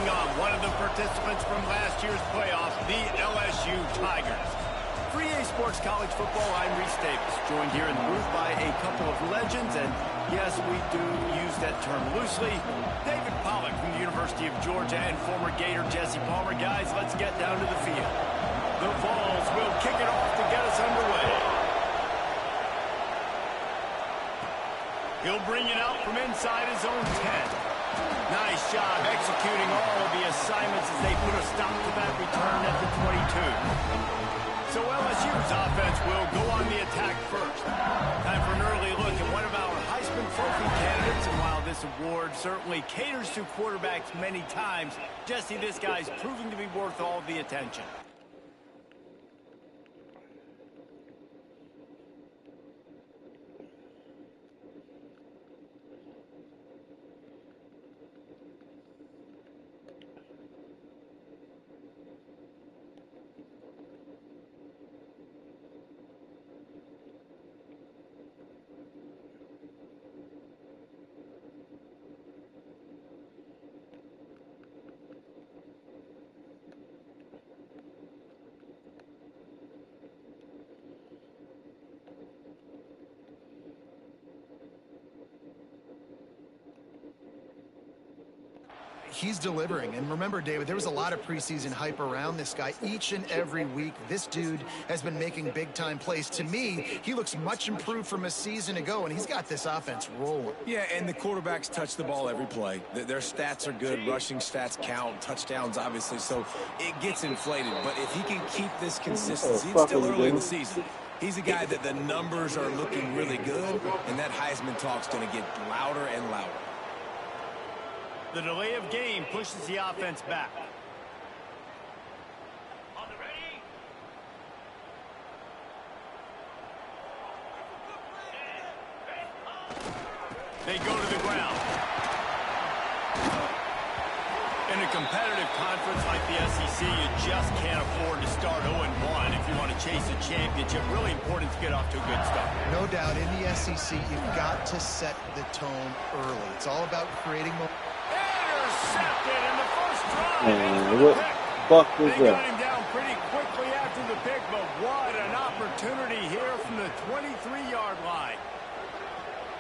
taking on one of the participants from last year's playoffs, the LSU Tigers. For EA Sports College Football, I'm Reese Davis, joined here in the booth by a couple of legends, and yes, we do use that term loosely. David Pollack from the University of Georgia and former Gator Jesse Palmer. Guys, let's get down to the field. The Vols will kick it off to get us underway. He'll bring it out from inside his own 10. Nice job executing all of the assignments as they put a stop to that return at the 22. So LSU's offense will go on the attack first. Time for an early look at one of our Heisman Trophy candidates. And while this award certainly caters to quarterbacks many times, Jesse, this guy's proving to be worth all of the attention. He's delivering. And remember, David, there was a lot of preseason hype around this guy. Each and every week, this dude has been making big-time plays. To me, he looks much improved from a season ago, and he's got this offense rolling. Yeah, and the quarterbacks touch the ball every play. Their stats are good. Rushing stats count. Touchdowns, obviously. So it gets inflated. But if he can keep this consistency, it's still early in the season. He's a guy that the numbers are looking really good, and that Heisman talk's going to get louder and louder. The delay of game pushes the offense back. On the ready. They go to the ground. In a competitive conference like the SEC, you just can't afford to start 0-1 if you want to chase a championship. Really important to get off to a good start. No doubt, in the SEC, you've got to set the tone early. It's all about creating momentum. Intercepted in the first drive. What buck was they got that? him down pretty quickly after the pick, but what an opportunity here from the 23-yard line.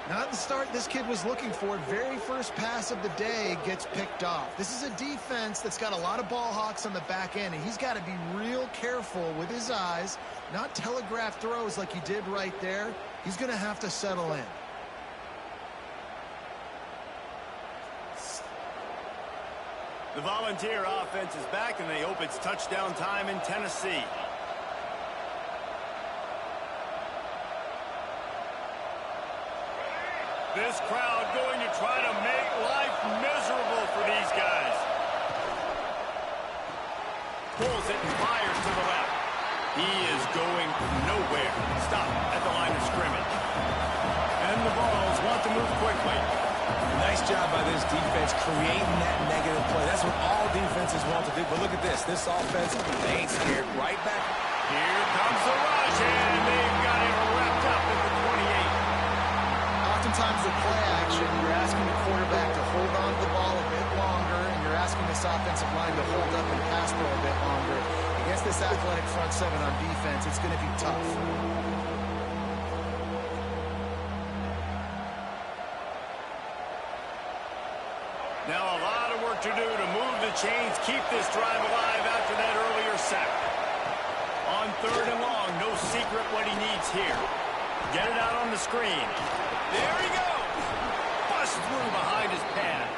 Not the start this kid was looking for. Very first pass of the day gets picked off. This is a defense that's got a lot of ball hawks on the back end, and he's got to be real careful with his eyes, not telegraph throws like he did right there. He's going to have to settle in. The Volunteer offense is back, and they hope it's touchdown time in Tennessee. This crowd going to try to make life miserable for these guys. Pulls it and fires to the left. He is going nowhere. Stop at the line of scrimmage. And the Vols want to move quickly. Nice job by this defense creating that negative play. That's what all defenses want to do. But look at this. This offense, they ain't scared. Right back. Here comes the rush, and they've got him wrapped up at the 28. Oftentimes with play action, you're asking the quarterback to hold on to the ball a bit longer, and you're asking this offensive line to hold up and pass for a bit longer. Against this athletic front seven on defense, it's going to be tough. Now a lot of work to do to move the chains, keep this drive alive after that earlier sack. On 3rd and long, no secret what he needs here. Get it out on the screen. There he goes. Bust through behind his pad.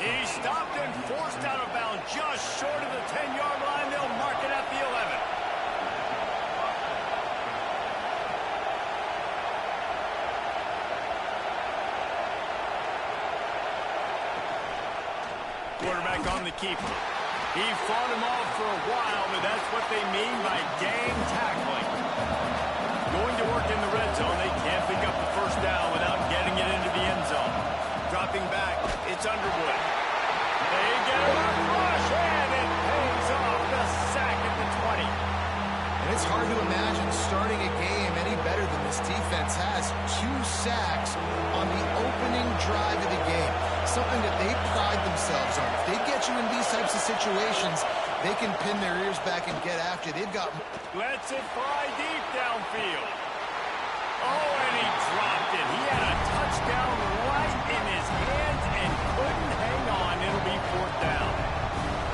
He stopped and forced out of bounds just short of the 10-yard line. They'll mark it at the 11. Quarterback on the keeper. He fought him off for a while, but that's what they mean by gang tackling. Going to work in the red zone, they can't pick up the first down without getting it into the end zone. Dropping back, it's Underwood. They get him a rush, and it pays off the sack at the 20. And it's hard to imagine starting a game any better than this defense has. 2 sacks on the opening drive of the game. something that they pride themselves on. If they get you in these types of situations, they can pin their ears back and get after. They've got... Lets it fly deep downfield. Oh, and he dropped it. He had a touchdown right in his hands and couldn't hang on. It'll be 4th down.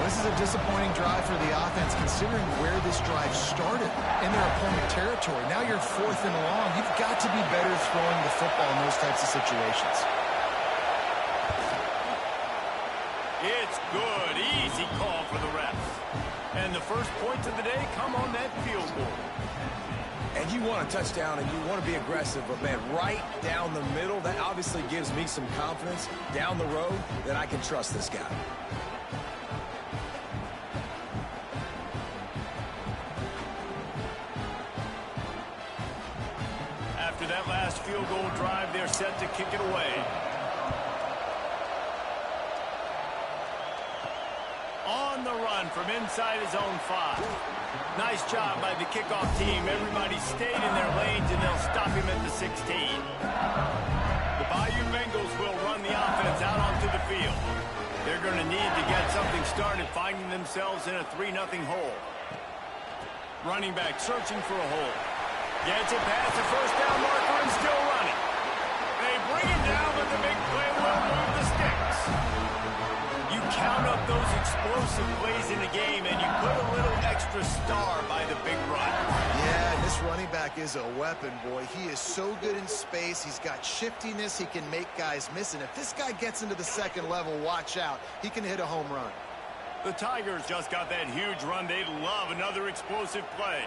This is a disappointing drive for the offense, considering where this drive started in their opponent territory. Now you're 4th and long. You've got to be better throwing the football in those types of situations. It's good. Easy call for the refs. And the first points of the day come on that field goal. And you want a touchdown and you want to be aggressive, but, man, right down the middle, that obviously gives me some confidence down the road that I can trust this guy. After that last field goal drive, they're set to kick it away. On the run from inside his own 5. Nice job by the kickoff team. Everybody stayed in their lanes, and they'll stop him at the 16. The Bayou Bengals will run the offense out onto the field. They're going to need to get something started, finding themselves in a 3-0 hole. Running back searching for a hole. Gets it past the first down marker and still running. They bring him down, but the big play will move the sticks. You count up those explosive plays in the game, and you put a little extra star by the big run. Yeah, this running back is a weapon, boy. He is so good in space. He's got shiftiness. He can make guys miss. And if this guy gets into the second level, watch out. He can hit a home run. The Tigers just got that huge run. They'd love another explosive play.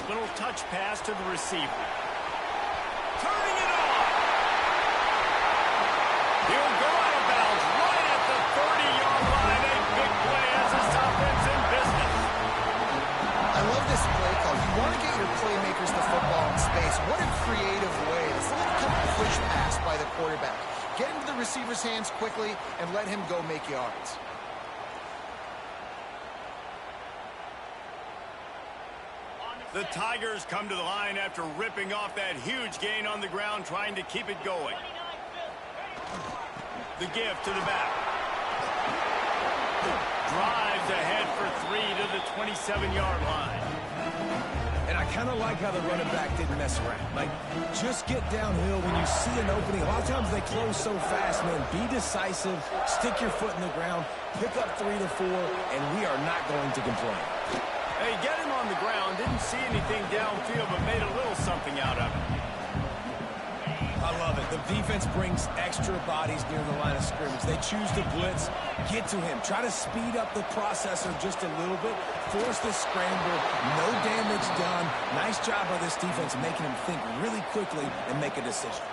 Little touch pass to the receiver. Turning it on. He'll go out of bounds right at the 30-yard line. A big play as this offense in business. I love this play call. You want to get your playmakers the football in space. What a creative way. This little kind of push pass by the quarterback. Get into the receiver's hands quickly and let him go make yards. The Tigers come to the line after ripping off that huge gain on the ground, trying to keep it going. The give to the back. Drives ahead for 3 to the 27-yard line. And I kind of like how the running back didn't mess around. Like, just get downhill when you see an opening. A lot of times they close so fast, man. Be decisive, stick your foot in the ground, pick up 3 to 4, and we are not going to complain. Hey, get him on the ground. Didn't see anything downfield, but made a little something out of it. I love it. The defense brings extra bodies near the line of scrimmage. They choose to blitz, get to him, try to speed up the processor just a little bit, force the scramble, no damage done. Nice job by this defense making him think really quickly and make a decision.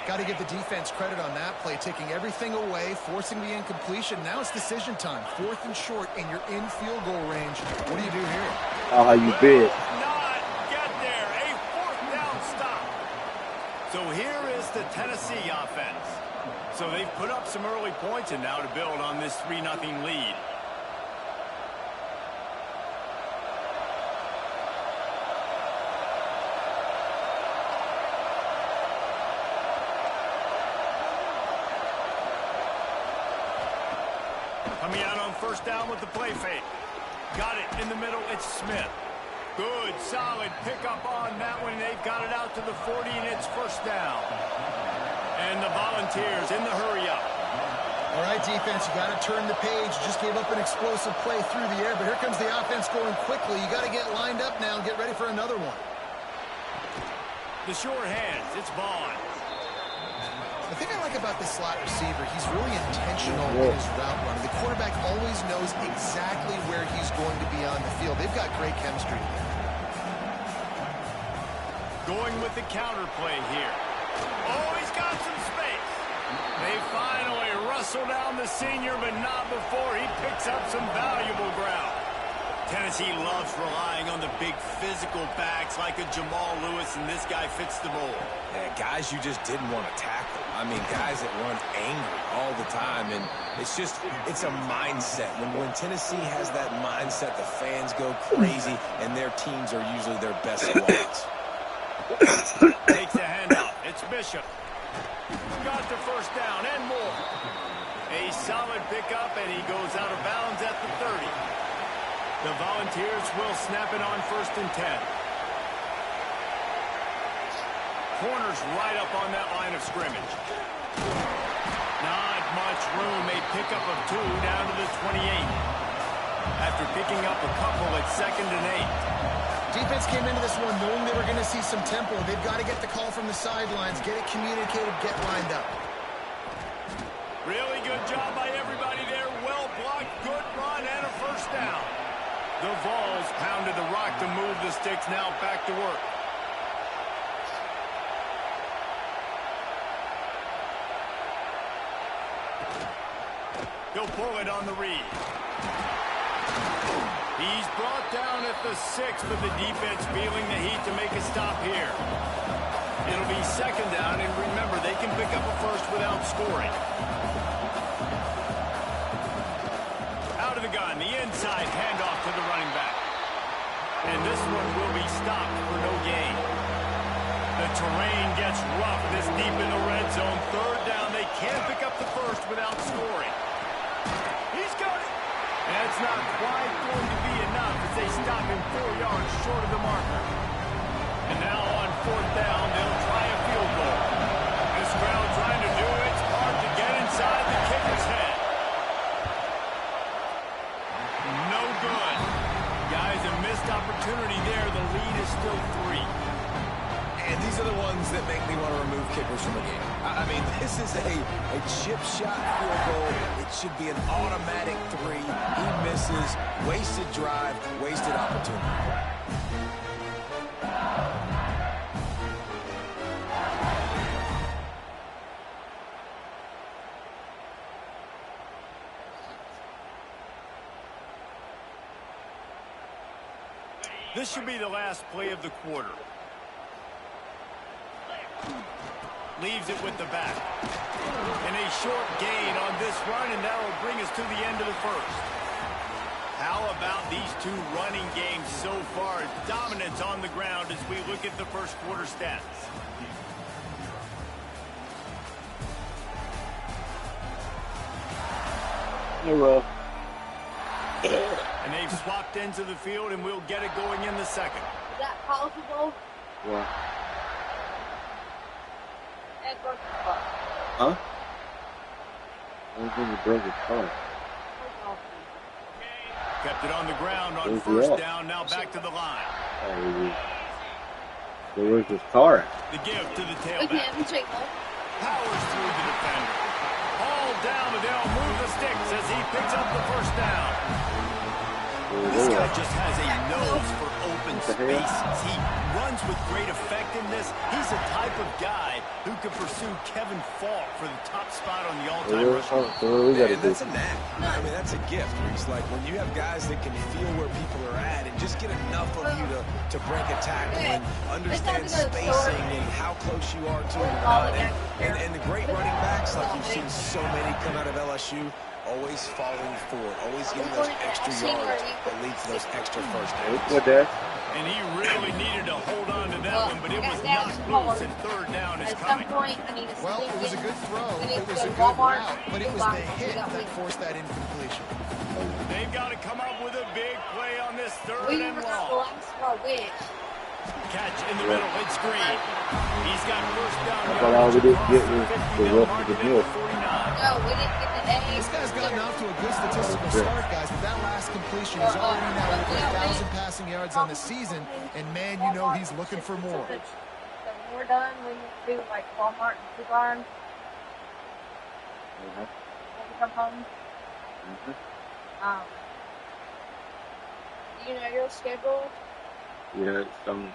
Got to give the defense credit on that play, taking everything away, forcing the incompletion. Now it's decision time. 4th and short, and you're in field goal range. What do you do here? Oh, you bet. Not get there. A 4th down stop. So here is the Tennessee offense. So they've put up some early points, and now to build on this 3-0 lead. Coming out on first down with the play fake. Got it in the middle. It's Smith. Good, solid pickup on that one. They've got it out to the 40, and it's first down. And the Volunteers in the hurry-up. All right, defense, you got to turn the page. You just gave up an explosive play through the air, but here comes the offense going quickly. You got to get lined up now and get ready for another one. The short hands. It's Vaughn. The thing I like about this slot receiver, he's really intentional in his route running. The quarterback always knows exactly where he's going to be on the field. They've got great chemistry. Going with the counter play here. Oh, he's got some space. They finally wrestle down the senior, but not before he picks up some valuable ground. Tennessee loves relying on the big physical backs like a Jamal Lewis, and this guy fits the mold. Yeah, guys you just didn't want to tackle. I mean, guys that run angry all the time, and it's a mindset. When Tennessee has that mindset, the fans go crazy, and their teams are usually their best squads. Takes the handoff. It's Bishop. Got the first down and more. A solid pickup, and he goes out of bounds at the 30. The Volunteers will snap it on 1st and 10. Corners right up on that line of scrimmage. Not much room. A pickup of 2 down to the 28. After picking up a couple at 2nd and 8. Defense came into this one knowing they were going to see some tempo. They've got to get the call from the sidelines, get it communicated, get lined up. Really good job by everybody there. Well blocked, good run, and a first down. The Vols pounded the rock to move the sticks. Now back to work. He'll pull it on the read. He's brought down at the 6, but the defense feeling the heat to make a stop here. It'll be 2nd down, and remember, they can pick up a first without scoring. Out of the gun, the inside handoff to the running back. And this one will be stopped for no gain. The terrain gets rough this deep in the red zone. 3rd down, they can't pick up the first without scoring. He's got it. That's not quite going to be enough as they stop him 4 yards short of the marker. And now on 4th down, they'll try a field goal. This crowd trying to do its part to get inside the kicker's head. No good. Guys, a missed opportunity there. The lead is still 3. And these are the ones that make me want to remove kickers from the game. I mean, this is a chip shot field goal. It should be an automatic 3. He misses. Wasted drive, wasted opportunity. This should be the last play of the quarter. Leaves it with the back. And a short gain on this run, and that will bring us to the end of the first. How about these two running games so far? Dominance on the ground as we look at the first quarter stats. Hello. And they've swapped ends of the field, and we'll get it going in the second. Is that possible? Yeah. Huh? I don't think he broke his car. Kept it on the ground on Where's first he at? down. Now back to the line. So where's his car at? The give to the Okay, tailback. we take that. Powers through the defender. All down, but they'll move the sticks as he picks up the first down. This guy just has a nose for open spaces. He runs with great effectiveness. He's the type of guy who could pursue Kevin Falk for the top spot on the all-time rush. So what we gotta And do? that's a knack. I mean, that's a gift. It's like when you have guys that can feel where people are at and just get enough of you to break a tackle and understand spacing and how close you are to him. And the great running backs, like you've seen so many come out of LSU, always falling forward, always getting those extra yards that lead to those extra first downs. What there? And he really needed to hold on to that one, but it was not loose, and 3rd down is At some coming. point, I need to Well, sneak it was a in. good throw. We need It to was go a to good Walmart, route, but it was buy- the we hit got that weed. forced that incompletion. They've got to come up with a big play on this 3rd We and were long. for a wish. Catch in the middle, it's Green. He's got first down But all we yardage did across get the was 50. the They'll rest mark of the it at hill. 49. No, we didn't get the A. This guy's gotten off to a good statistical start, guys, but that last completion is already now over 1,000 passing yards on the season, and man, you know he's looking for more. So when we're done, we need to do like Walmart and Food Barn Uh-huh. when we come home. Uh-huh. Do you know your schedule? Yeah, it's some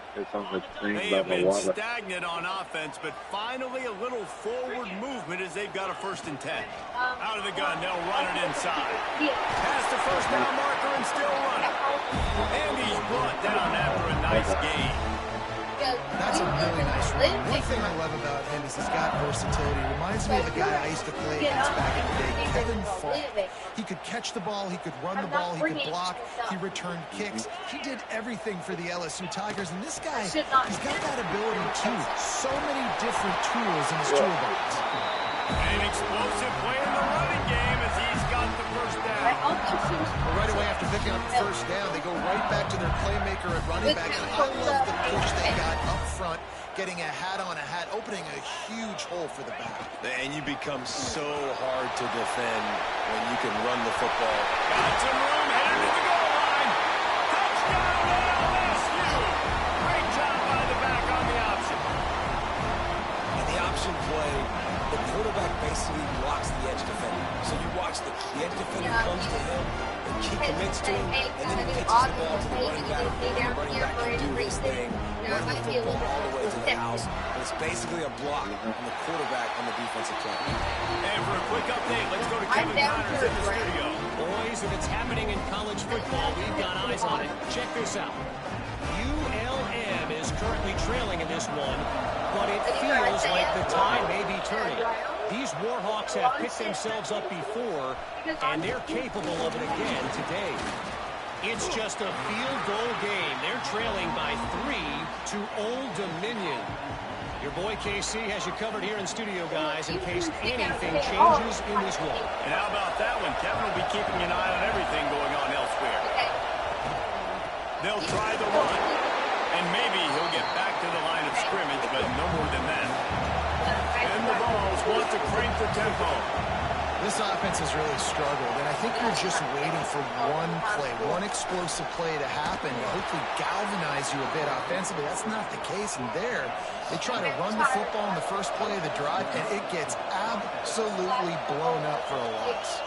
like things They about have my been water. stagnant on offense, but finally a little forward movement as they've got a 1st and 10. Out of the gun, they'll run it inside. Yeah. Past the first down marker and still running. And he's brought down after a nice gain. That's a really nice run. One thing I love about him is he's got versatility. Reminds me of a guy I used to play against back in the day, Kevin Falk. He could catch the ball, he could run the ball, he could block, he returned kicks. He did everything for the LSU Tigers, and this guy, he's got that ability too. So many different tools in his toolbox. An explosive play in the running game as he's got the first down. Right away after picking up the first down, they go right back to their playmaker at running back. And I love the push they got up front, getting a hat on a hat, opening a huge hole for the back. And you become so hard to defend when you can run the football. Got some room, headed to the goal line. Touchdown LSU. Great job by the back on the option. And the option play, the quarterback basically blocks the edge defender. So you watch the edge defender comes to him, and he commits to him, and then he pitches the ball to the running back. The running back can do his thing, run the football all the way to the house. But it's basically a block from the quarterback on the defensive play. And for a quick update, let's go to Kevin Connors in the studio. Boys, if it's happening in college football, we've got eyes on it. Check this out. ULM is currently trailing in this one, but it feels like the tide may be turning. These Warhawks have picked themselves up before, and they're capable of it again today. It's just a field goal game. They're trailing by 3 to Old Dominion. Your boy KC has you covered here in studio, guys, in case anything changes in this one. And how about that one? Kevin will be keeping an eye on everything going on elsewhere. They'll try the run, and maybe he'll get back to the line of scrimmage, but no more than that. And the Vols want to crank the tempo. This offense has really struggled, and I think you're just waiting for one play, one explosive play to happen to hopefully galvanize you a bit offensively. That's not the case in there. They try to run the football in the first play of the drive, and it gets absolutely blown up for a loss.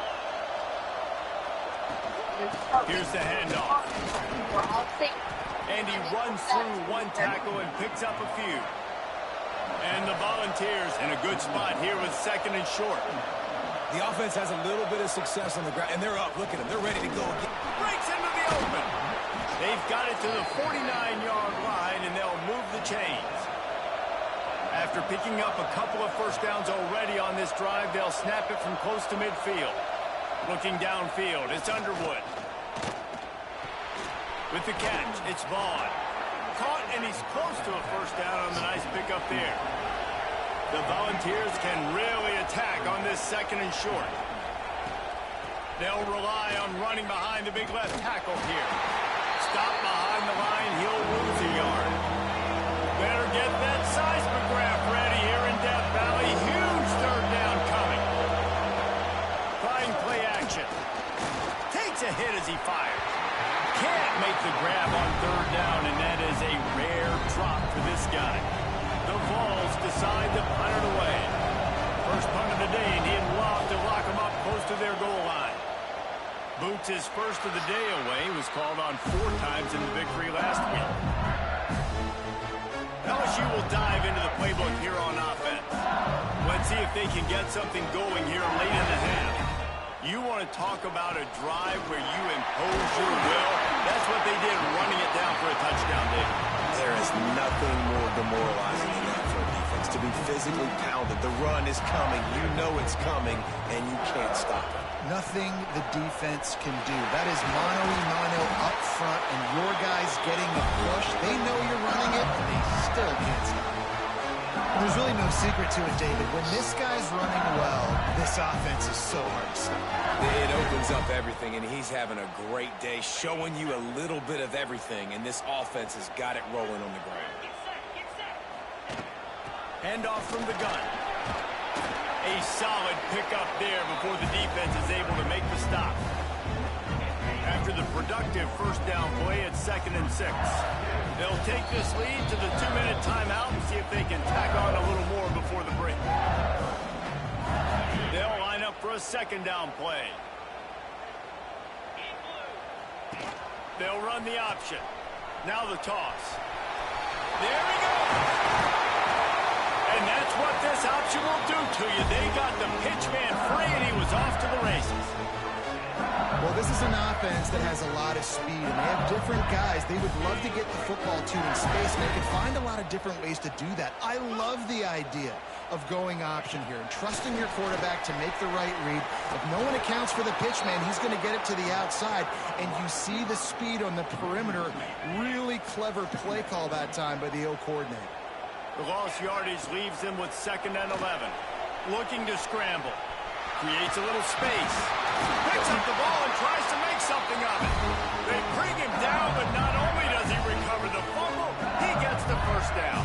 Here's the handoff. And he runs through one tackle and picks up a few. And the Volunteers in a good spot here with 2nd and short. The offense has a little bit of success on the ground, and they're up. Look at them. They're ready to go again. Breaks into the open. They've got it to the 49-yard line, and they'll move the chains. After picking up a couple of first downs already on this drive, they'll snap it from close to midfield. Looking downfield, it's Underwood. With the catch, it's Vaughn. Caught, and he's close to a first down on the nice pickup there. The Volunteers can really attack on this 2nd and short. They'll rely on running behind the big left tackle here. Stop behind the line, he'll lose a yard. Better get that seismograph ready here in Death Valley. Huge 3rd down coming. Trying play action. Takes a hit as he fires. Can't make the grab on 3rd down, and that is a rare drop for this guy. The Vols decide to punt it away. First punt of the day, and he'd love to lock them up close to their goal line. Boots' first of the day away was called on 4 times in the victory last week. LSU will dive into the playbook here on offense. Let's see if they can get something going here late in the half. You want to talk about a drive where you impose your will? That's what they did, running it down for a touchdown, David. There is nothing more demoralizing than that for a defense. To be physically pounded. The run is coming. You know it's coming, and you can't stop it. Nothing the defense can do. That is mano-a-mano up front, and your guys getting the push. They know you're running it, and they still can't stop it. There's really no secret to it, David. When this guy's running well, this offense is so hard to stop. It opens up everything, and he's having a great day, showing you a little bit of everything, and this offense has got it rolling on the ground. Handoff from the gun. A solid pickup there before the defense is able to make the stop. After the productive first down play, it's 2nd and 6. They'll take this lead to the 2-minute timeout and see if they can tack on a little more before the break. They'll line up for a 2nd down play. They'll run the option. Now the toss. There we go. And that's what this option will do to you. They got the pitch man free, and he was off to the races. Well, this is is an offense that has a lot of speed, and they have different guys. They would love to get the football to in space, and they can find a lot of different ways to do that. I love the idea of going option here and trusting your quarterback to make the right read. If no one accounts for the pitch man, he's going to get it to the outside, and you see the speed on the perimeter. Really clever play call that time by the O coordinator. The lost yardage leaves them with 2nd and 11. Looking to scramble. Creates a little space. Picks up the ball and tries to make something of it. They bring him down, but not only does he recover the fumble, he gets the first down.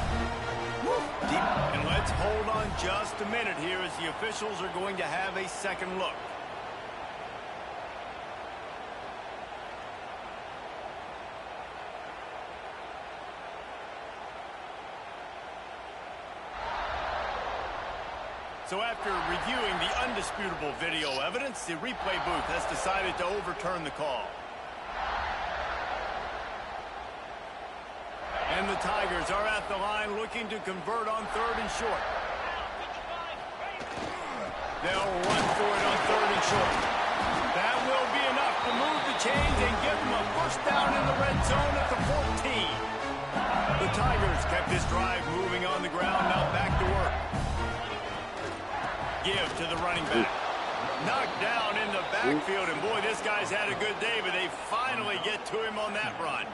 Deep. And let's hold on just a minute here as the officials are going to have a second look. So after reviewing the undisputable video evidence, the replay booth has decided to overturn the call. And the Tigers are at the line looking to convert on 3rd and short. They'll run for it on 3rd and short. That will be enough to move the chains and give them a first down in the red zone at the 14. The Tigers kept this drive moving on the ground, now back to work. Give to the running back. Knocked down in the backfield, and boy, this guy's had a good day, but they finally get to him on that run.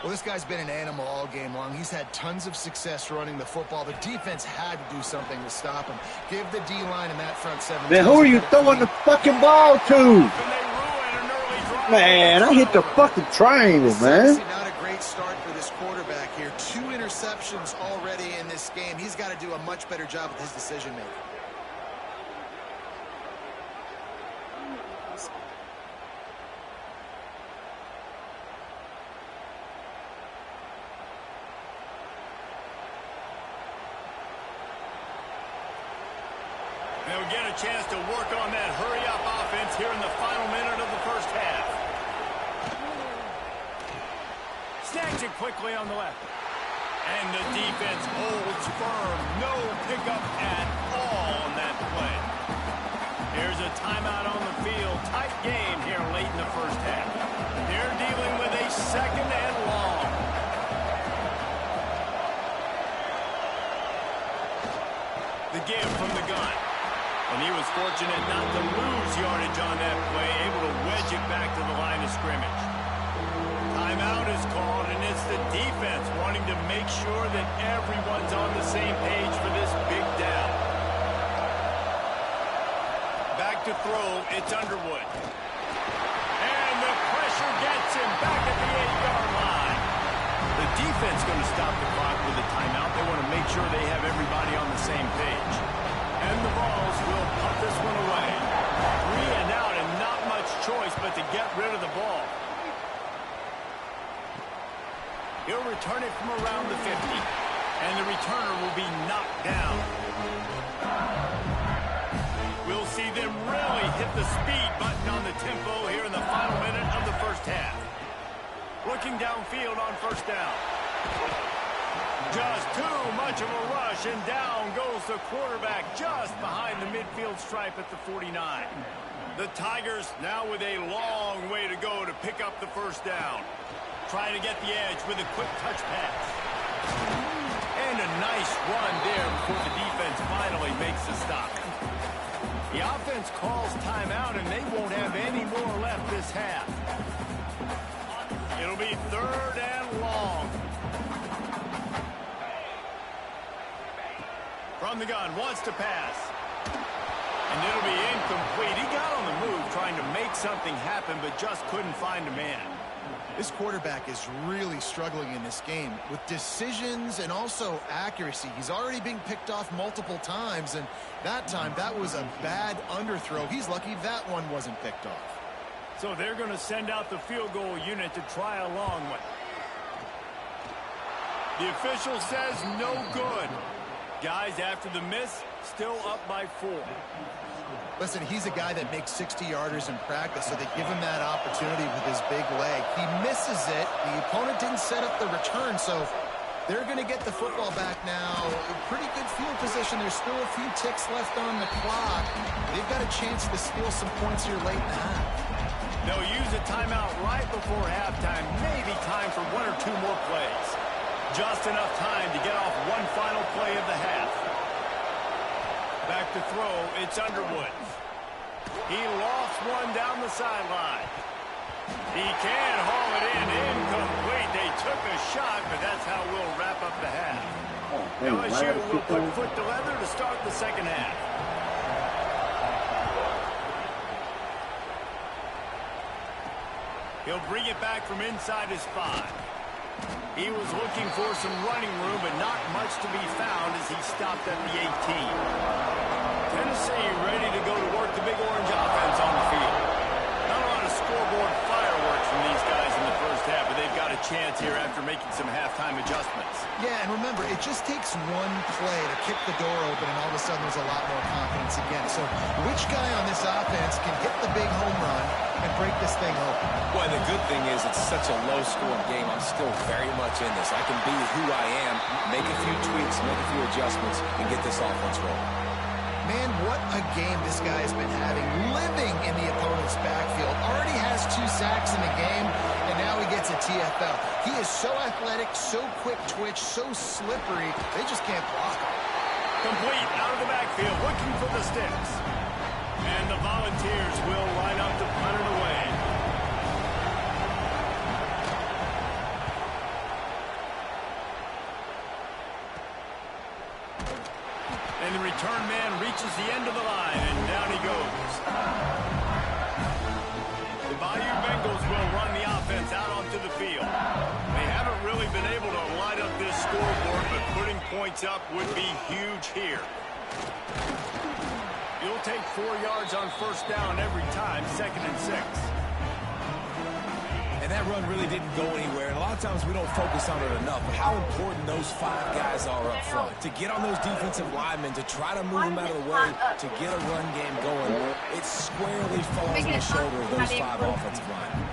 Well, this guy's been an animal all game long. He's had tons of success running the football. The defense had to do something to stop him. Give the D-line in that front 7. Man, who are you throwing the fucking ball to? Man, I hit the fucking triangle, man. Not a great start for this quarterback here. 2 interceptions already in this game. He's got to do a much better job with his decision-making. They'll get a chance to work on that hurry-up offense here in the final minute of the first half. Snags it quickly on the left. And the defense holds firm. No pickup at all on that play. Here's a timeout on the field. Tight game here late in the first half. They're dealing with a 2nd and long. The give from the gun. And he was fortunate not to lose yardage on that play, able to wedge it back to the line of scrimmage. Timeout is called, and it's the defense wanting to make sure that everyone's on the same page for this big down. Back to throw, it's Underwood. And the pressure gets him back at the 8-yard line. The defense going to stop the clock with a timeout. They want to make sure they have everybody on the same page. And the Vols will punt this one away. 3 and out, and not much choice but to get rid of the ball. He'll return it from around the 50. And the returner will be knocked down. We'll see them really hit the speed button on the tempo here in the final minute of the first half. Looking downfield on first down. Just too much of a rush, and down goes the quarterback just behind the midfield stripe at the 49. The Tigers now with a long way to go to pick up the first down. Trying to get the edge with a quick touch pass. And a nice run there before the defense finally makes the stop. The offense calls timeout, and they won't have any more left this half. It'll be 3rd and long. From the gun, wants to pass. And it'll be incomplete. He got on the move trying to make something happen, but just couldn't find a man. This quarterback is really struggling in this game with decisions and also accuracy. He's already being picked off multiple times, and that time, that was a bad underthrow. He's lucky that one wasn't picked off. So they're going to send out the field goal unit to try a long one. The official says no good. Guys, after the miss, still up by 4. Listen, he's a guy that makes 60-yarders in practice, so they give him that opportunity with his big leg. He misses it. The opponent didn't set up the return, so they're going to get the football back now. Pretty good field position. There's still a few ticks left on the clock. They've got a chance to steal some points here late in the half. They'll use a timeout right before halftime. Maybe time for 1 or 2 more plays. Just enough time to get off one final play of the half. Back to throw, it's Underwood. He lost one down the sideline. He can haul it in. Incomplete. They took a shot, but that's how we'll wrap up the half. LSU will put foot to leather to start the second half. He'll bring it back from inside his 5. He was looking for some running room, but not much to be found as he stopped at the 18. Tennessee ready to go to work the Big Orange offense on the field. Not a lot of scoreboard fireworks from these guys in the first half, but they've got a chance here after making some halftime adjustments. Yeah, and remember, it just takes one play to kick the door open, and all of a sudden there's a lot more confidence again. So which guy on this offense can hit the big home run and break this thing open? Well, the good thing is it's such a low-scoring game. I'm still very much in this. I can be who I am, make a few tweaks, make a few adjustments, and get this offense rolling. Man, what a game this guy has been having, living in the opponent's backfield. Already has 2 sacks in the game, and now he gets a TFL. He is so athletic, so quick twitch, so slippery, they just can't block him. Complete out of the backfield, looking for the sticks. And the Volunteers will line up to punt it away. And the return man reaches the end of the line, and down he goes. The Bayou Bengals will run the offense out onto the field. They haven't really been able to light up this scoreboard, but putting points up would be huge here. You'll take 4 yards on first down every time, 2nd and 6. And that run really didn't go anywhere. And a lot of times we don't focus on it enough. But how important those 5 guys are up front. To get on those defensive linemen, to try to move them out of the way, to get a run game going, it squarely falls on the shoulder of those 5 offensive linemen.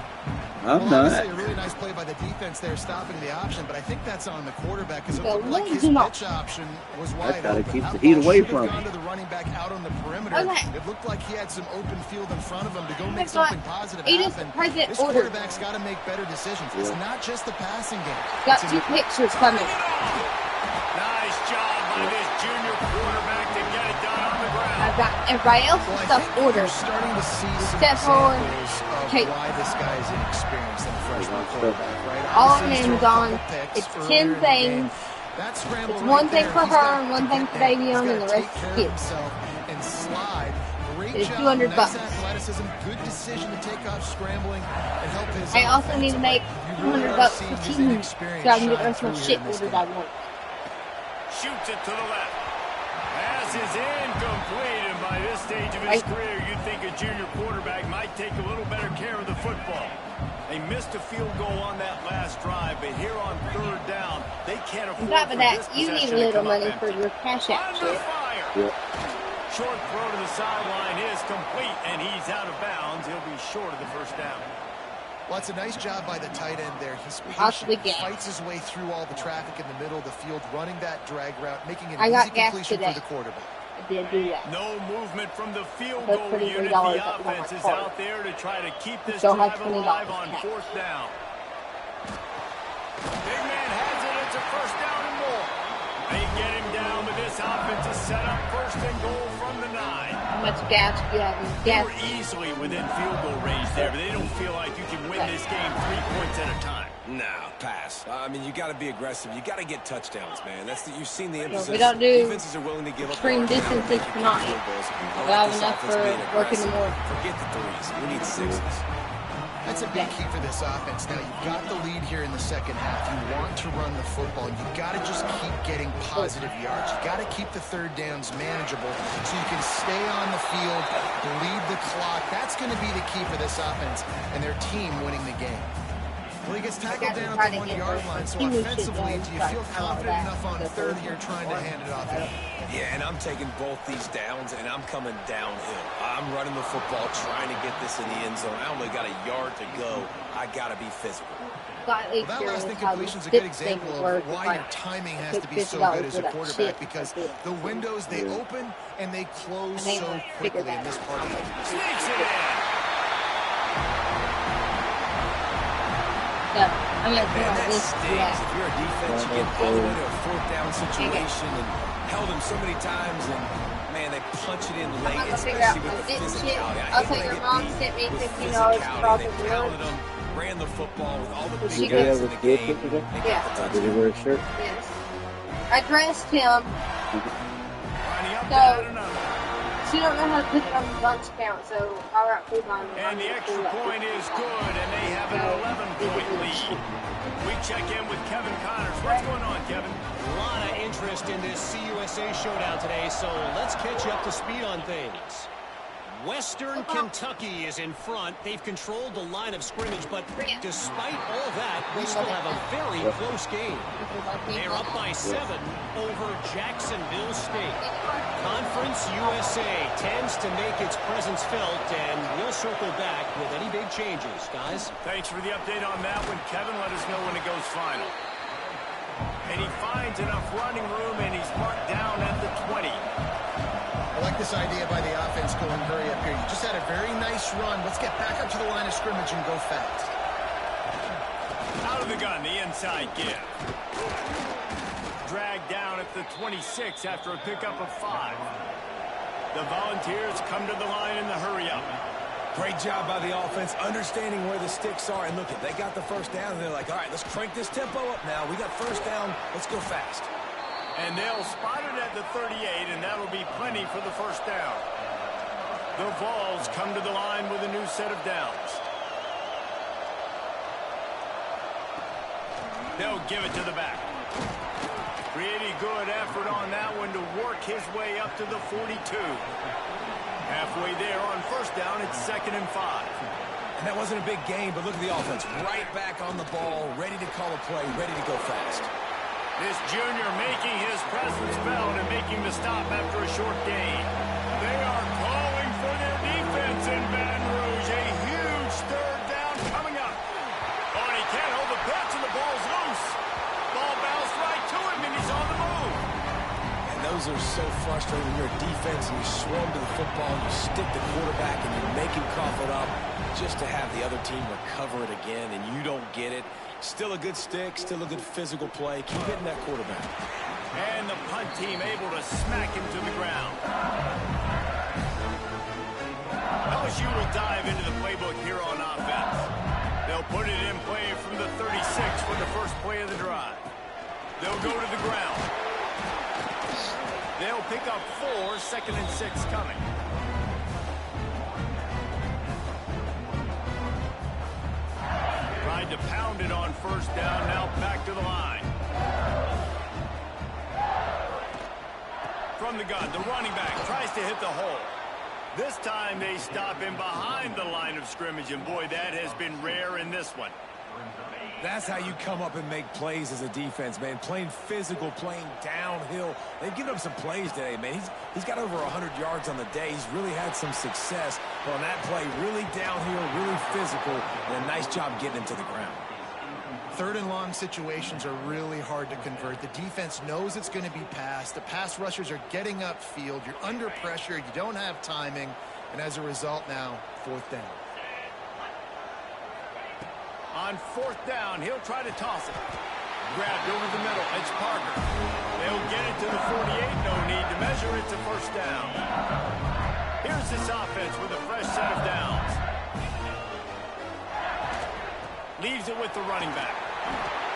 I'm not. Obviously a really nice play by the defense there, stopping the option, but I think that's on the quarterback because it looked like his pitch option was wide open. Keep the heat away from him. To the running back out on the perimeter. It looked like he had some open field in front of him to go make something positive happen. This quarterback's got to make better decisions. It's not just the passing game. Got 2 pictures coming. Nice job by this junior quarterback to get it done on the ground. I've got everybody else's stuff ordered. Starting to see some Except for why this guy is inexperienced in the freshman quarterback, right? All her names on. It's 10 things. It's one thing for her and one thing for Davion, and the rest is kids. And slide. It's $200. Athleticism, good decision to take off scrambling and help his. I also need to make $200 for teams so I can get the rest of my shit ordered I want. Shoots it to the left. Pass is incomplete, and by this stage of his career, you'd think a junior quarterback might take a little better care of the football. They missed a field goal on that last drive, but here on 3rd down, they can't afford on top of that, you need a little money for your cash out shit. Short throw to the sideline is complete, and he's out of bounds. He'll be short of the first down. Well, it's a nice job by the tight end there. He's patient, fights his way through all the traffic in the middle of the field, running that drag route, making it an easy completion for the quarterback. I did do that. No movement from the field goal unit. The offense is out there to try to keep this drive alive on 4th down. Big man has it. It's a first down and more. They get him down, but this offense is set up 1st and goal from the 9. How much gas do you have in They gas? were easily within field goal range there, but they don't feel like you can win this game 3 points at a time. No, pass. I mean, you got to be aggressive. You got to get touchdowns, man. You've seen the emphasis. We don't do defenses are willing to give up extreme distances tonight. We have enough for working the morning. Forget the 3s. We need 6s. That's a big key for this offense. Now, you've got the lead here in the second half. You want to run the football. You've got to just keep getting positive yards. You've got to keep the 3rd downs manageable so you can stay on the field, bleed the clock. That's going to be the key for this offense and their team winning the game. Well, he gets tackled down at the 1-yard line, so offensively, do you feel confident enough on 3rd here trying to hand it off? Yeah, and I'm taking both these downs, and I'm coming downhill. I'm running the football, trying to get this in the end zone. I only got a yard to go. I got to be physical. Well, that last incompletion is a good example of why your timing has to be so good as a quarterback, because the windows, they open and they close so quickly in this part of the game. Sneaks it in. So, I'm going to Man, do that this. stings. If you're a defense, you get all the way to a fourth down situation and held them so many times, and man, they punch it in late, I'm going to figure out especially with the my physicality. I'll say your mom sent me $15 across They the pounded board. them, ran the football with all the Did big she guys have in a the field game. trip today? They Yeah. got the Did he wear a shirt? Yes. I dressed him, Lining up to So- add another. she don't know how to put it on the bunch count, so I'll write coupon. And the extra point is good, and they have an 11-point lead. We check in with Kevin Connors. What's going on, Kevin? A lot of interest in this CUSA showdown today, so let's catch you up to speed on things. Western Kentucky is in front. They've controlled the line of scrimmage, but despite all that, we still have a very close game. They're up by 7 over Jacksonville State. Conference USA tends to make its presence felt, and we'll circle back with any big changes, guys. Thanks for the update on that one, Kevin. Let us know when it goes final. And he finds enough running room, and he's marked down at the 20. I like this idea by the offense going hurry up here. You just had a very nice run. Let's get back up to the line of scrimmage and go fast. Out of the gun, the inside give. Dragged down at the 26 after a pickup of 5. The Volunteers come to the line in the hurry-up. Great job by the offense, understanding where the sticks are. And look, they got the first down, and they're like, all right, let's crank this tempo up now. We got first down. Let's go fast. And they'll spot it at the 38, and that'll be plenty for the first down. The Vols come to the line with a new set of downs. They'll give it to the back. Pretty good effort on that one to work his way up to the 42. Halfway there on first down, it's 2nd and 5. And that wasn't a big gain, but look at the offense. Right back on the ball, ready to call a play, ready to go fast. This junior making his presence felt and making the stop after a short gain. They are calling for their defense in Baton Rouge. A huge 3rd down coming up. Oh, and he can't hold the pitch, and the ball's loose. Ball bounced right to him, and he's on the move. And those are so frustrating when you're a defense and you swarm to the football and you stick the quarterback and you make him cough it up just to have the other team recover it again and you don't get it. Still a good stick, still a good physical play. Keep hitting that quarterback. And the punt team able to smack him to the ground. LSU will dive into the playbook here on offense. They'll put it in play from the 36 for the first play of the drive. They'll go to the ground. They'll pick up 4, 2nd and 6 coming. Tried to pound it on first down, now back to the line. From the gun, the running back tries to hit the hole. This time they stop him behind the line of scrimmage, and boy, that has been rare in this one. That's how you come up and make plays as a defense, man. Playing physical, playing downhill. They've given up some plays today, man. He's got over 100 yards on the day. He's really had some success. But on that play, really downhill, really physical, and a nice job getting him to the ground. 3rd and long situations are really hard to convert. The defense knows it's going to be passed. The pass rushers are getting upfield. You're under pressure. You don't have timing. And as a result now, 4th down. On 4th down, he'll try to toss it. Grabbed over the middle. It's Parker. They'll get it to the 48. No need to measure it to first down. Here's this offense with a fresh set of downs. Leaves it with the running back.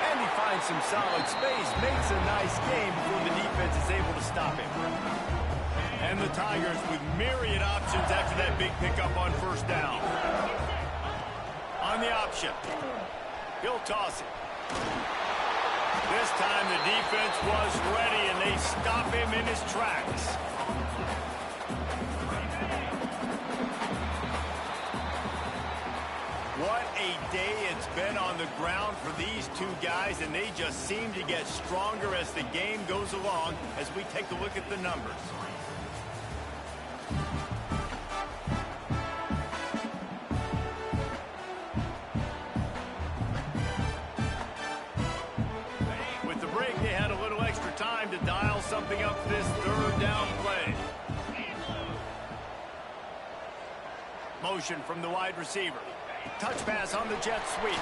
And he finds some solid space. Makes a nice game before the defense is able to stop him. And the Tigers with myriad options after that big pickup on first down. On the option. He'll toss it. This time the defense was ready, and they stop him in his tracks. What a day it's been on the ground for these two guys, and they just seem to get stronger as the game goes along as we take a look at the numbers. With the break, they had a little extra time to dial something up for this 3rd down play. Motion from the wide receiver. Touch pass on the jet sweep.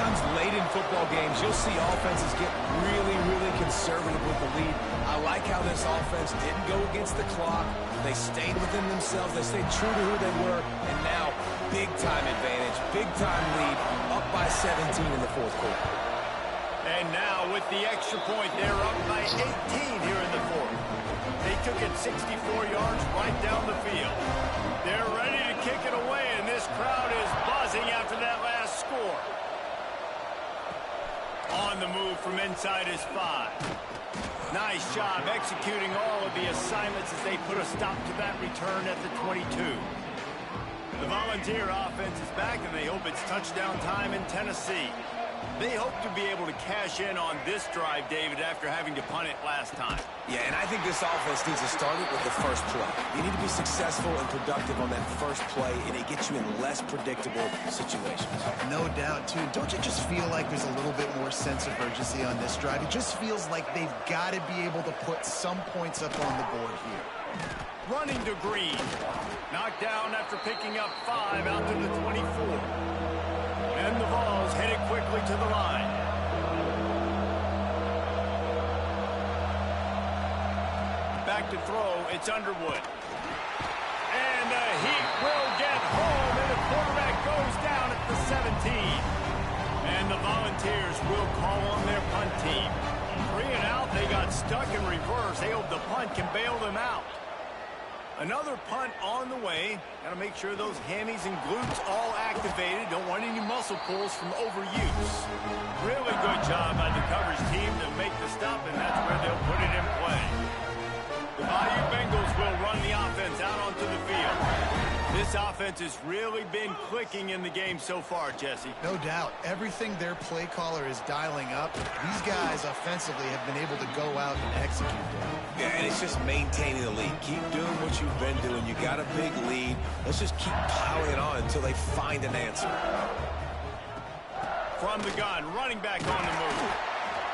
sometimes late in football games, you'll see offenses get really, really conservative with the lead. I like how this offense didn't go against the clock. They stayed within themselves. They stayed true to who they were. And now, big-time advantage, big-time lead, up by 17 in the fourth quarter. And now, with the extra point, they're up by 18 here in the fourth. They took it 64 yards right down the field. They're ready to kick it away, and this crowd is buzzing after that last score. On the move from inside his 5. Nice job executing all of the assignments as they put a stop to that return at the 22. The Volunteer offense is back, and they hope it's touchdown time in Tennessee. They hope to be able to cash in on this drive, David, after having to punt it last time. Yeah, and I think this offense needs to start it with the first play. You need to be successful and productive on that first play, and it gets you in less predictable situations. No doubt, too. Don't you just feel like there's a little bit more sense of urgency on this drive? It just feels like they've got to be able to put some points up on the board here. Running to Green. Knocked down after picking up 5 out to the 24. And the ball's headed quickly to the line. Back to throw, it's Underwood. And the Heat will get home, and the quarterback goes down at the 17. And the Volunteers will call on their punt team. 3 and out, they got stuck in reverse. They hope the punt can bail them out. Another punt on the way. Got to make sure those hammies and glutes all activated. Don't want any muscle pulls from overuse. Really good job by the coverage team to make the stop, and that's where they'll put it in play. The Bayou Bengals will run the offense out onto the field. This offense has really been clicking in the game so far, Jesse. No doubt. Everything their play caller is dialing up, these guys offensively have been able to go out and execute them. Yeah, and it's just maintaining the lead. Keep doing what you've been doing. You got a big lead. Let's just keep piling it on until they find an answer. From the gun, running back on the move.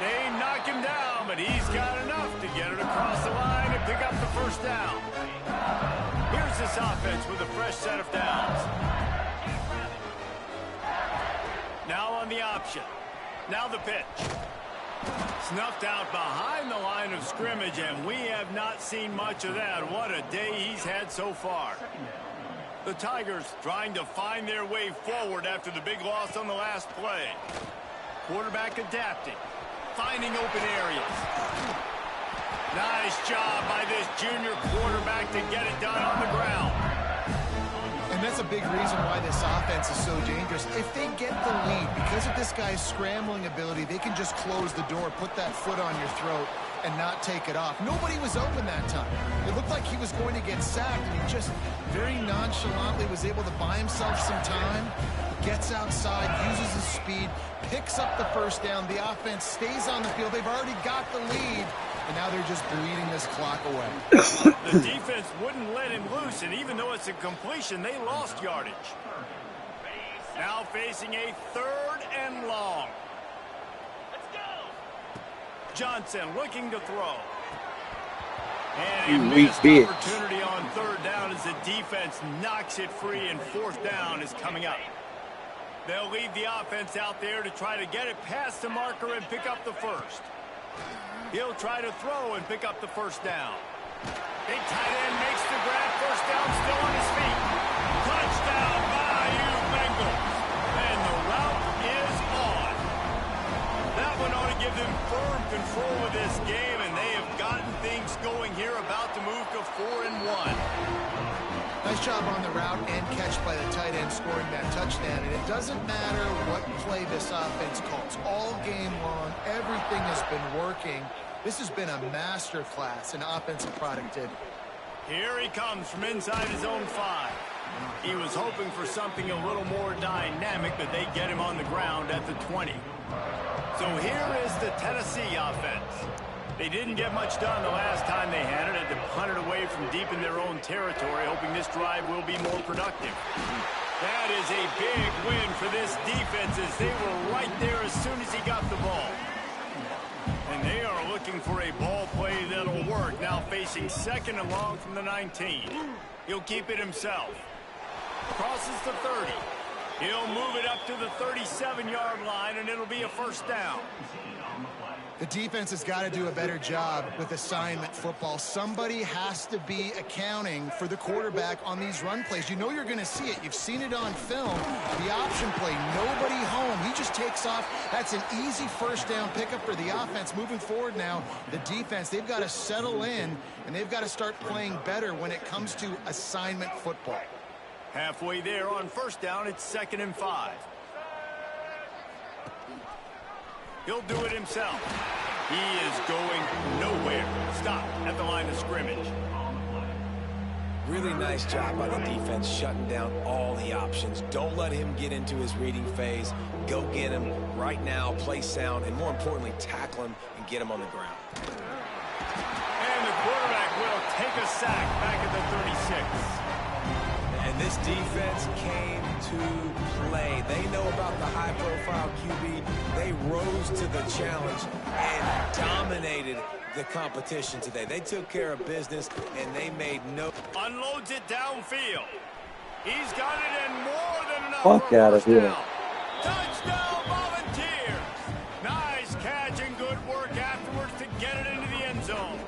They knock him down, but he's got enough to get it across the line and pick up the first down. Here's this offense with a fresh set of downs. Now on the option. Now the pitch. Snuffed out behind the line of scrimmage, and we have not seen much of that. What a day he's had so far. The Tigers trying to find their way forward after the big loss on the last play. Quarterback adapting. Finding open areas. Nice job by this junior quarterback to get it done on the ground. And that's a big reason why this offense is so dangerous. If they get the lead, because of this guy's scrambling ability, they can just close the door, put that foot on your throat, and not take it off. Nobody was open that time. It looked like he was going to get sacked, and he just very nonchalantly was able to buy himself some time. Gets outside, uses his speed, picks up the first down. The offense stays on the field. They've already got the lead, and now they're just bleeding this clock away. The defense wouldn't let him loose, and even though it's a completion, they lost yardage. Now facing a 3rd and long. Let's go. Johnson looking to throw. And a missed opportunity on 3rd down as the defense knocks it free, and 4th down is coming up. They'll leave the offense out there to try to get it past the marker and pick up the first. He'll try to throw and pick up the first down. Big tight end makes the grab. First down, still on his feet. Touchdown, Bayou Bengals. And the route is on. That one ought to give them firm control of this game, and they have gotten things going here, about to move to 4-1. Nice job on the route and catch by the tight end scoring that touchdown. And it doesn't matter what play this offense calls. All game long, everything has been working. This has been a masterclass in offensive productivity. Here he comes from inside his own 5. He was hoping for something a little more dynamic, but they get him on the ground at the 20. So here is the Tennessee offense. They didn't get much done the last time they had it. Had to punt it away from deep in their own territory, hoping this drive will be more productive. That is a big win for this defense, as they were right there as soon as he got the ball. And they are looking for a ball play that'll work. Now facing 2nd and long from the 19. He'll keep it himself. Crosses the 30. He'll move it up to the 37-yard line, and it'll be a first down. The defense has got to do a better job with assignment football. Somebody has to be accounting for the quarterback on these run plays. You know you're going to see it. You've seen it on film. The option play, nobody home. He just takes off. That's an easy first down pickup for the offense. Moving forward now, the defense, they've got to settle in, and they've got to start playing better when it comes to assignment football. Halfway there on first down, it's 2nd and 5. He'll do it himself. He is going nowhere. Stop at the line of scrimmage. Really nice job by the defense shutting down all the options. Don't let him get into his reading phase. Go get him right now, play sound, and more importantly, tackle him and get him on the ground. And the quarterback will take a sack back at the 36. And this defense came to play. They know about the high-profile QB. They rose to the challenge and dominated the competition today. They took care of business, and they made no... Unloads it downfield. He's got it in more than enough. Fuck out of here. Touchdown, Volunteers. Nice catch and good work afterwards to get it into the end zone.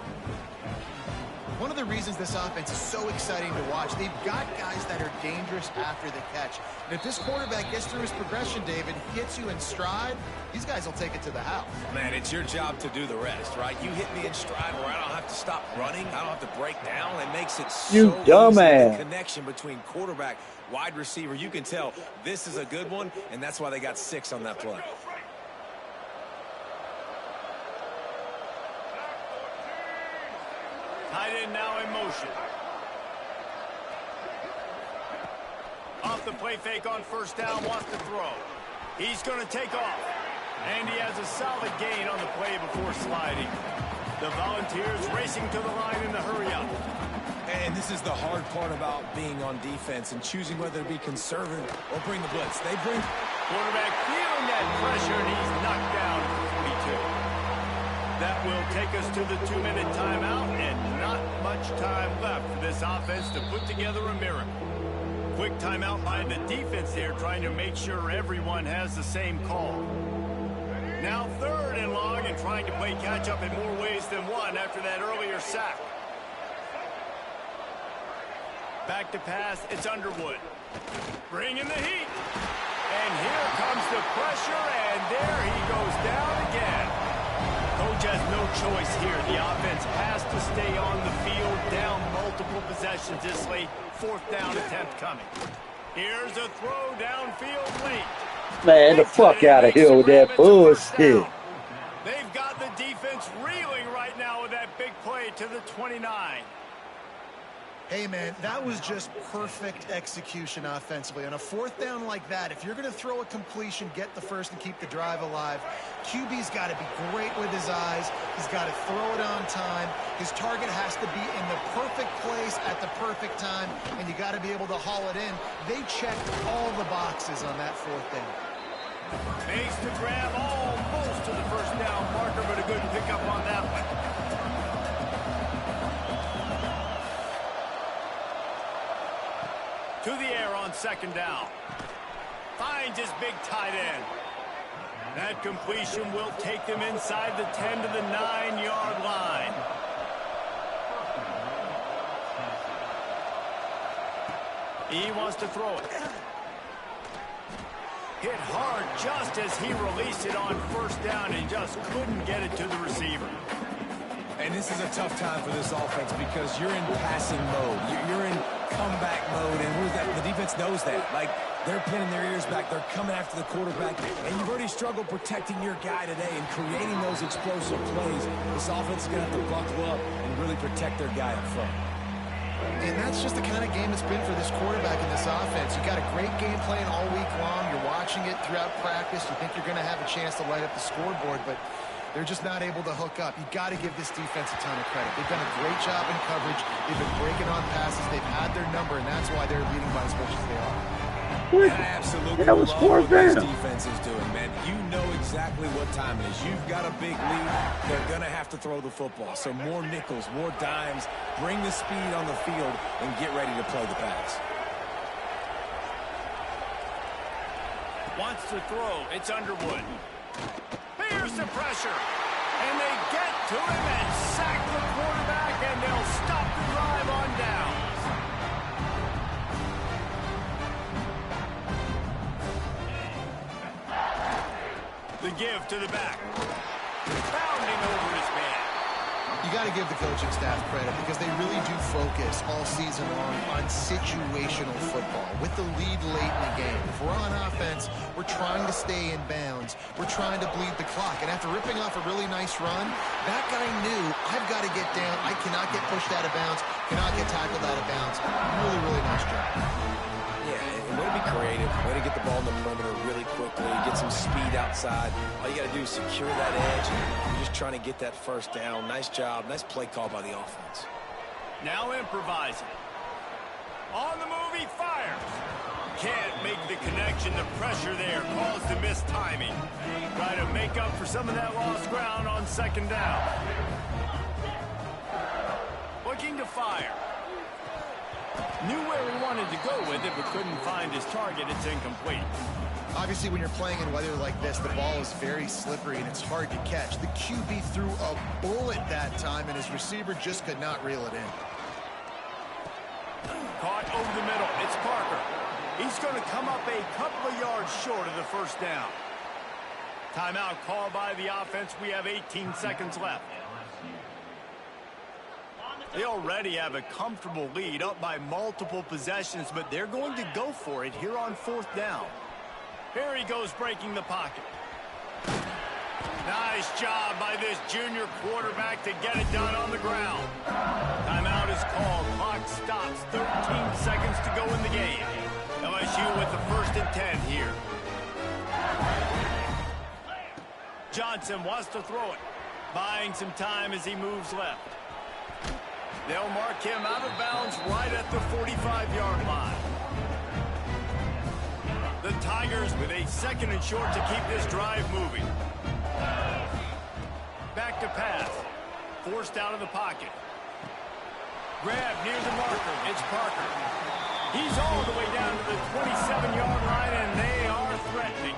One of the reasons this offense is so exciting to watch, they've got guys that are dangerous after the catch. And if this quarterback gets through his progression, David, hits you in stride, these guys will take it to the house. Man, it's your job to do the rest, right? You hit me in stride where I don't have to stop running. I don't have to break down. It makes it so You dumbass. easy. The connection between quarterback, wide receiver. You can tell this is a good one, and that's why they got 6 on that play. Tight end now in motion. Off the play fake on first down, wants to throw. He's going to take off. And he has a solid gain on the play before sliding. The Volunteers racing to the line in the hurry up. And this is the hard part about being on defense and choosing whether to be conservative or bring the blitz. They bring... Quarterback feeling that pressure, and he's knocked down at the 22. That will take us to the 2-minute timeout, and not much time left for this offense to put together a miracle. Quick timeout by the defense there, trying to make sure everyone has the same call. Now 3rd and long, and trying to play catch-up in more ways than one after that earlier sack. Back to pass, it's Underwood. Bringing the heat. And here comes the pressure, and there he goes down again. Coach has no choice here. The offense has to stay on the field, down multiple possessions this late. 4th down attempt coming. Here's a throw downfield late. Man, the fuck out of here with that bullshit. They've got the defense reeling right now with that big play to the 29. Hey, man, that was just perfect execution offensively. On a 4th down like that, if you're going to throw a completion, get the first and keep the drive alive, QB's got to be great with his eyes. He's got to throw it on time. His target has to be in the perfect place at the perfect time, and you got to be able to haul it in. They checked all the boxes on that 4th down. Makes the grab almost to the first down marker, but a good pickup on that one. To the air on 2nd down. Finds his big tight end. That completion will take them inside the 10 to the 9-yard line. He wants to throw it. Hit hard just as he released it on first down and just couldn't get it to the receiver. And this is a tough time for this offense because you're in passing mode. You're in comeback mode, and the defense knows that. Like, they're pinning their ears back. They're coming after the quarterback, and you've already struggled protecting your guy today and creating those explosive plays. This offense is going to have to buckle up and really protect their guy up front. And that's just the kind of game it's been for this quarterback in this offense. You got a great game plan all week long. You're watching it throughout practice. You think you're going to have a chance to light up the scoreboard, but they're just not able to hook up. You got to give this defense a ton of credit. They've done a great job in coverage. They've been breaking on passes. They've had their number, and that's why they're leading by as much as they are. And I absolutely That was love 4th what this down. defense is doing, man. You know exactly what time it is. You've got a big lead. They're going to have to throw the football. So more nickels, more dimes. Bring the speed on the field and get ready to play the pass. Wants to throw. It's Underwood. Here's the pressure. And they get to him and sack the quarterback, and they'll stop the drive on downs. The give to the back. Bounding over his man. You got to give the coaching staff credit because they really do focus all season long on situational football with the lead late in the game. If we're on offense, we're trying to stay in bounds. We're trying to bleed the clock. And after ripping off a really nice run, that guy knew, I've got to get down. I cannot get pushed out of bounds, cannot get tackled out of bounds. Really, really nice job. Yeah, and way to be creative, way to get the ball in the perimeter really quickly, get some speed outside. All you got to do is secure that edge. You're just trying to get that first down. Nice job. Nice play call by the offense. Now improvising. On the move, he fires. Can't make the connection. The pressure there caused the missed timing. Try to make up for some of that lost ground on second down. Looking to fire. Knew where he wanted to go with it, but couldn't find his target. It's incomplete. Obviously, when you're playing in weather like this, the ball is very slippery and it's hard to catch. The QB threw a bullet that time, and his receiver just could not reel it in. Caught over the middle. It's Parker. He's going to come up a couple of yards short of the first down. Timeout called by the offense. We have 18 seconds left. They already have a comfortable lead, up by multiple possessions, but they're going to go for it here on fourth down. Here he goes, breaking the pocket. Nice job by this junior quarterback to get it done on the ground. Timeout is called. Clock stops. 13 seconds to go in the game. LSU with the 1st and 10 here. Johnson wants to throw it. Buying some time as he moves left. They'll mark him out of bounds right at the 45-yard line. The Tigers with a 2nd and short to keep this drive moving. Back to pass. Forced out of the pocket. Grab near the marker. It's Parker. He's all the way down to the 27-yard line, and they are threatening.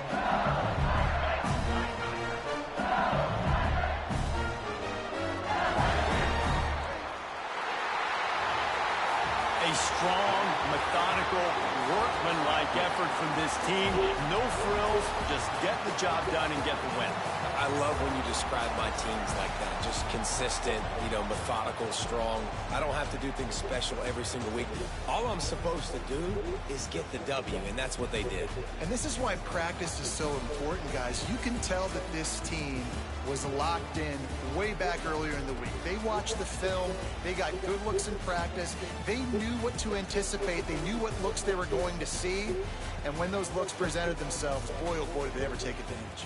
A strong, methodical, workman-like effort from this team. No frills, just get the job done and get the win. I love when you describe my teams like that. Just consistent, methodical, strong. I don't have to do things special every single week. All I'm supposed to do is get the W, and that's what they did. And this is why practice is so important, guys. You can tell that this team was locked in way back earlier in the week. They watched the film. They got good looks in practice. They knew what to anticipate. They knew what looks they were going to see. And when those looks presented themselves, boy, oh boy, did they ever take advantage.